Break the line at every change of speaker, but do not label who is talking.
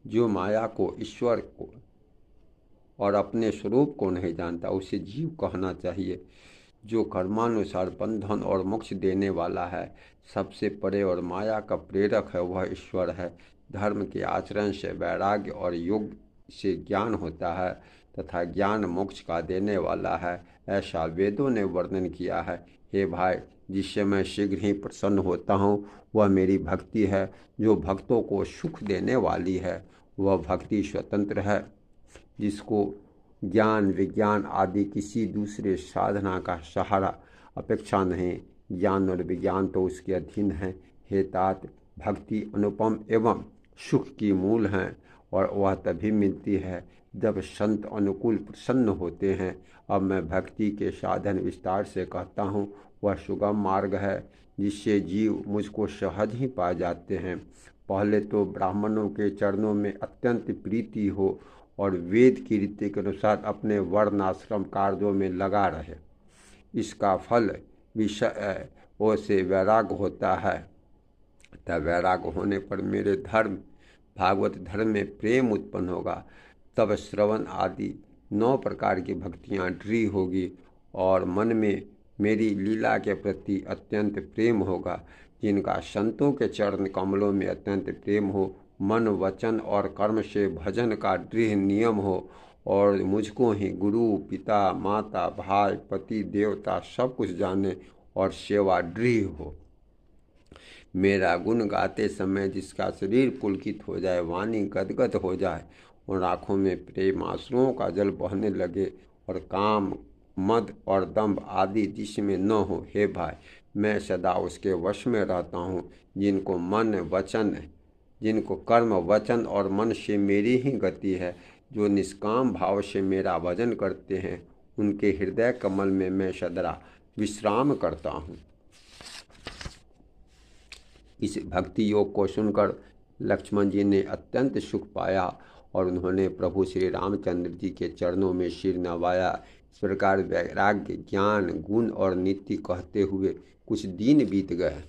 जो माया को, ईश्वर को और अपने स्वरूप को नहीं जानता उसे जीव कहना चाहिए। जो कर्मानुसार बंधन और मोक्ष देने वाला है, सबसे परे और माया का प्रेरक है, वह ईश्वर है। धर्म के आचरण से वैराग्य और योग से ज्ञान होता है तथा ज्ञान मोक्ष का देने वाला है, ऐसा वेदों ने वर्णन किया है। हे भाई, जिससे मैं शीघ्र ही प्रसन्न होता हूँ वह मेरी भक्ति है, जो भक्तों को सुख देने वाली है। वह भक्ति स्वतंत्र है, जिसको ज्ञान विज्ञान आदि किसी दूसरे साधना का सहारा अपेक्षा नहीं। ज्ञान और विज्ञान तो उसके अधीन हैं। हे तात, भक्ति अनुपम एवं सुख की मूल है और वह तभी मिलती है जब संत अनुकूल प्रसन्न होते हैं। अब मैं भक्ति के साधन विस्तार से कहता हूँ। वह सुगम मार्ग है जिससे जीव मुझको सहज ही पा जाते हैं। पहले तो ब्राह्मणों के चरणों में अत्यंत प्रीति हो और वेद की रीति के अनुसार अपने वर्णाश्रम कार्यों में लगा रहे। इसका फल विषय ओ से वैराग होता है। तब वैराग होने पर मेरे धर्म भागवत धर्म में प्रेम उत्पन्न होगा। तब श्रवण आदि 9 प्रकार की भक्तियाँ दृढ़ होगी और मन में मेरी लीला के प्रति अत्यंत प्रेम होगा। जिनका संतों के चरण कमलों में अत्यंत प्रेम हो, मन वचन और कर्म से भजन का दृढ़ नियम हो और मुझको ही गुरु पिता माता भाई पति देवता सब कुछ जाने और सेवा दृढ़ हो। मेरा गुण गाते समय जिसका शरीर पुलकित हो जाए, वाणी गदगद हो जाए और आँखों में प्रेम आंसुओं का जल बहने लगे और काम मद और दंभ आदि जिसमें न हो, हे भाई, मैं सदा उसके वश में रहता हूँ। जिनको कर्म वचन और मन से मेरी ही गति है, जो निष्काम भाव से मेरा भजन करते हैं, उनके हृदय कमल में मैं सदा विश्राम करता हूँ। इस भक्ति योग को सुनकर लक्ष्मण जी ने अत्यंत सुख पाया और उन्होंने प्रभु श्री रामचंद्र जी के चरणों में सिर नवाया। इस प्रकार वैराग्य ज्ञान गुण और नीति कहते हुए कुछ दिन बीत गए।